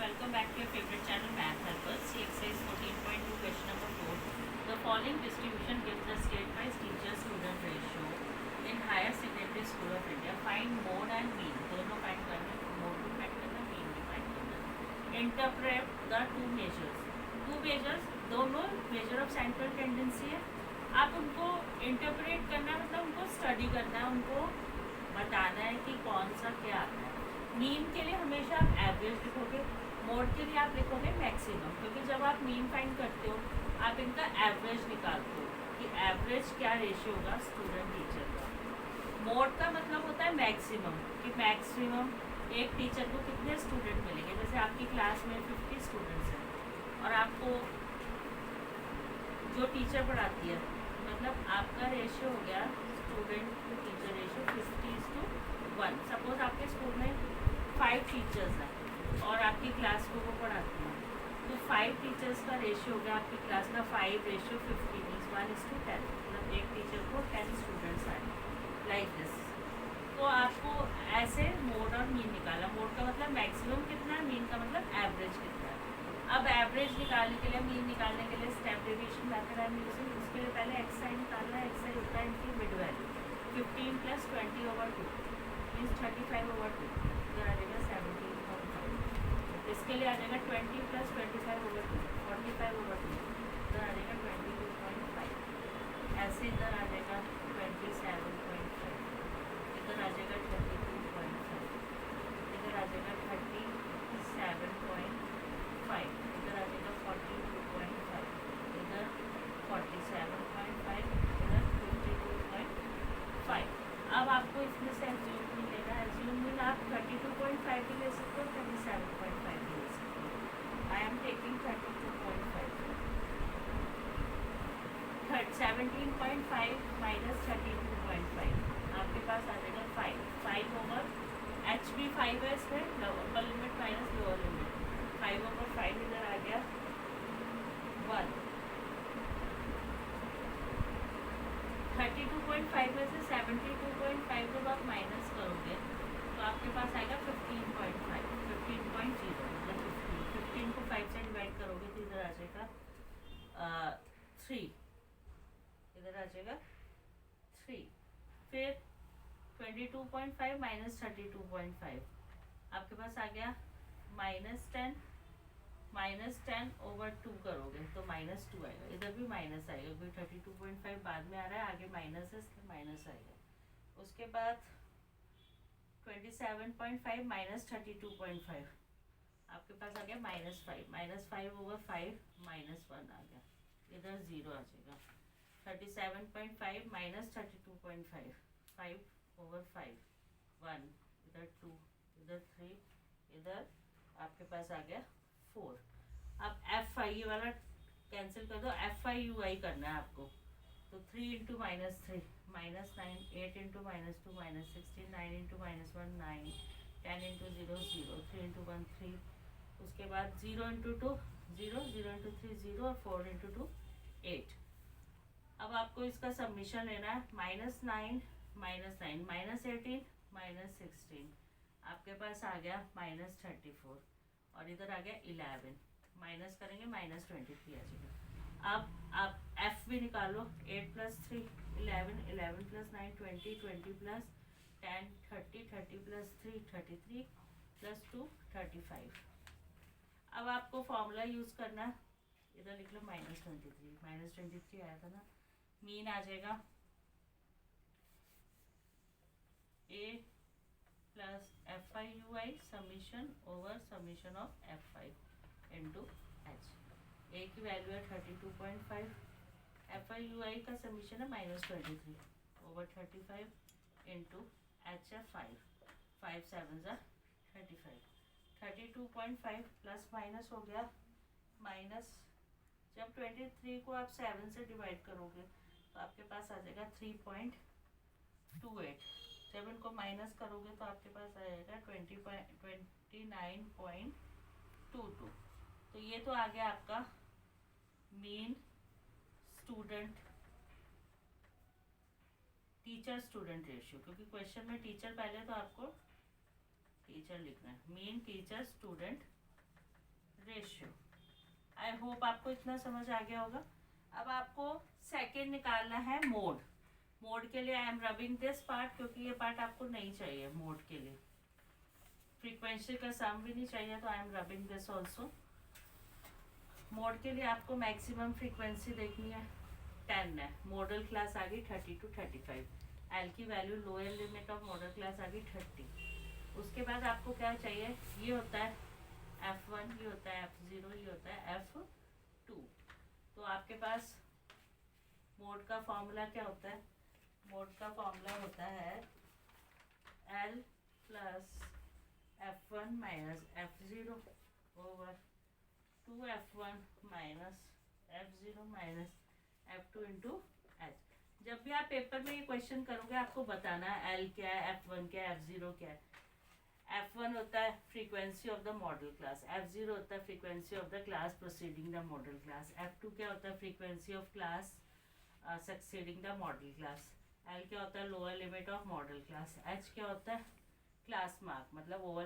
welcome back to your favorite channel Math Helpers. See exercise 14.2 question number 4. The following distribution gives the state-wise teacher-student ratio in higher secondary school of India. Find mode and mean. दोनों find करना, mode भी find करना, mean भी find करना. Interpret the two measures. Two measures दोनों measure of central tendency है. आप उनको इंटरप्रेट करना है, मतलब उनको स्टडी करना है, उनको बताना है कि कौन सा क्या आता है. मीन के लिए हमेशा आप एवरेज लिखोगे, मोड के लिए आप लिखोगे मैक्सिमम, क्योंकि जब आप मीन फाइंड करते हो आप इनका एवरेज निकालते हो कि एवरेज क्या रेशियो होगा स्टूडेंट टीचर का. मोड का मतलब होता है मैक्सिमम, कि मैक्सिमम एक टीचर को कितने स्टूडेंट मिलेंगे. जैसे आपकी क्लास में 50 स्टूडेंट्स हैं और आपको जो टीचर पढ़ाती है, मतलब आपका रेशियो हो गया student to teacher ratio 50:1. Suppose आपके स्कूल में 5 टीचर्स हैं और आपकी क्लास को वो पढ़ाती हैं, तो 5 टीचर्स का रेशियो हो गया आपकी क्लास का 5:50 मीन्स 1:10. मतलब एक टीचर को 10 स्टूडेंट्स आए, लाइक दिस. तो आपको ऐसे मोड और मीन निकाला. मोड का मतलब मैक्सिमम कितना है, मीन का मतलब एवरेज कितना है. अब एवरेज निकालने के लिए, मीन निकालने के लिए step deviation method I am using. उसके लिए पहले एक्स आई निकालना है. एक्स आई होता है इनकी मिड वैल्यू. 15 + 20/2 मीन्स 35/2. इधर आ जाएगा 17.5. इसके लिए आ जाएगा 20 + 25/2 45/2. इधर आ जाएगा 22.5. ऐसे इधर आ जाएगा 27.5. इधर आ जाएगा 32.5. इधर आ जाएगा 37.5. इधर आ जाएगा 42.5. इधर 47.5. इधर 52.5. अब आपको इसमें से एज्यूम मिलेगा. एज्यूम मीन आप 32.5 भी ले सकते हो, 37.5 भी ले सकते हो. I am taking 32.5. 17.5 - 32.5 आपके पास आ जाएगा 5 ओवर एच भी 5 है इसमें, upper limit minus lower limit. 5/5 इधर आ गया 1. 32.5 में से 72.5 जब आप माइनस करोगे तो आपके पास आएगा 15.5. 15.0 मतलब 15 को 5 से डिवाइड करोगे तो इधर आ जाएगा 3. इधर आ जाएगा 3. फिर 22.5 - 32.5 आपके पास आ गया -10/2 करोगे तो -2 आएगा. इधर भी माइनस आएगा क्योंकि 32.5 बाद में आ रहा है, आगे माइनस है इसलिए माइनस आएगा. उसके बाद 27.5 - 32.5 आपके पास आ गया -5. -5/5 -1 आ गया. इधर 0 आ जाएगा. 37.5 - 32.5 5/5 1. इधर 2. इधर 3. इधर आपके पास आ गया 4. अब एफ आई वाला कैंसिल कर दो. FIUI करना है आपको. तो 3 × -3 -9. 8 × -2 -16. 9 × -1 9. 10 × 0 0. 3 × 1 3. उसके बाद 0 × 2 0. 0 × 3 0 और 4 × 2 8. अब आपको इसका सबमिशन लेना है. -9 -9 -18 -16 आपके पास आ गया -34 और इधर आ गया 11. माइनस करेंगे -23 आ जाएगा. अब आप एफ भी निकालो. 8 + 3 11. 11 + 9 20. 20 + 10 30. 30 + 3 33 + 2 35. अब आपको फॉर्मूला यूज करना है. इधर लिख लो -23. -23 आया था ना. मीन आ जाएगा A + FIUI summation over summation of FI into H. A की वैल्यू है 32.5. FIUI का समीशन है -23 ओवर 35 इंटू H है 5. 5 7 35. 32.5 प्लस माइनस हो गया माइनस. जब 23 को आप 7 से डिवाइड करोगे तो आपके पास आ जाएगा 3.28. जब इनको माइनस करोगे तो आपके पास आएगा 29.22. तो ये तो आ गया आपका mean student teacher student ratio, क्योंकि क्वेश्चन में टीचर पहले तो आपको टीचर लिखना है. Mean teacher student ratio. I hope आपको इतना समझ आ गया होगा। अब आपको सेकेंड निकालना है मोड। मोड के लिए I am rubbing this part, क्योंकि ये पार्ट आपको नहीं चाहिए मोड के लिए। फ्रीक्वेंसी का सम भी नहीं चाहिए, तो I am rubbing this also. Mode के लिए आपको मैक्सिमम फ्रीक्वेंसी देखनी है, 10 है। मॉडल क्लास आ गई 30 to 35। एल की value lower limit of modal class आ गई 30। उसके बाद आपको क्या चाहिए, ये होता है F1, ये होता है F0, ये होता है F2। तो आपके पास मोड का फॉर्मूला क्या होता है? मोड का फॉर्मूला होता है L plus F1 minus F0 over 2F1 minus F0 minus F2 into H। जब भी आप पेपर में ये क्वेश्चन करोगे आपको बताना है L क्या है, F1 क्या है, F0 क्या है। F1 होता है frequency of the model class, F0 होता है frequency of the class proceeding the model class, F2 क्या होता है frequency of class succeeding the model class, L क्या होता है lower limit of modal class, H क्या होता है क्लास मार्क, मतलब over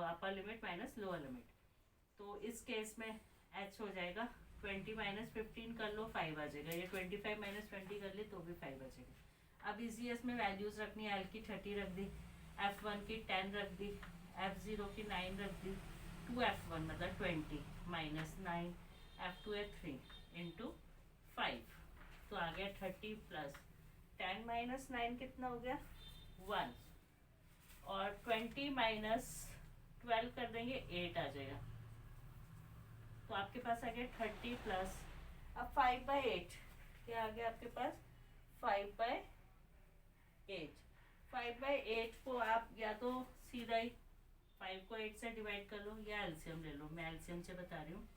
upper limit minus lower limit. तो इस केस में H हो जाएगा 20 माइनस 15 कर लो 5 आ जाएगा, ये 25 माइनस 20 कर ले तो भी 5 आ जाएगा। अब इसी में वैल्यूज रखनी है, L की 30 रख दी, F1 की 10 रख दी, F0 की 9 रख दी, 2F1 मतलब 20 माइनस 9, F2 है 3 इंटू 5। तो आ गया 30 प्लस 10 माइनस 9 कितना हो गया 1, और 20 माइनस 12 कर देंगे 8 आ जाएगा। तो आपके पास आ गया 30 प्लस, अब 5/8 क्या आ गया आपके पास 5/8। 5/8 को आप या तो सीधा ही 5 को 8 से डिवाइड कर लो या एलसीएम ले लो। मैं एलसीएम से बता रही हूँ।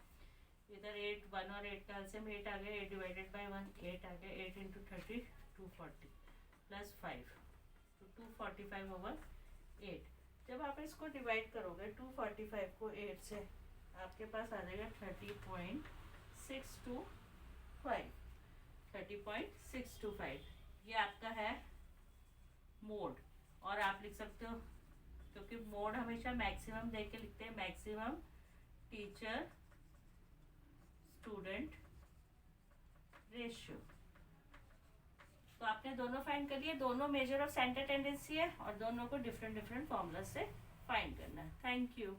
इधर 8 1 और 8 का एलसीएम 8 आ गया, 8 डिवाइडेड बाई 1 8 आ गया, 8 इंटू 30 240 प्लस 5 तो 245 ओवर 8। जब आप इसको डिवाइड करोगे 245 को 8 से आपके पास आ जाएगा 30.625 30.625। ये आपका है मोड। और आप लिख सकते हो, क्योंकि मोड हमेशा मैक्सिमम देख के लिखते हैं, मैक्सिमम टीचर स्टूडेंट रेशियो। तो आपने दोनों फाइंड कर लिए, दोनों मेजर ऑफ सेंटर टेंडेंसी है और दोनों को डिफरेंट डिफरेंट फॉर्मूला से फाइंड करना है। Thank you.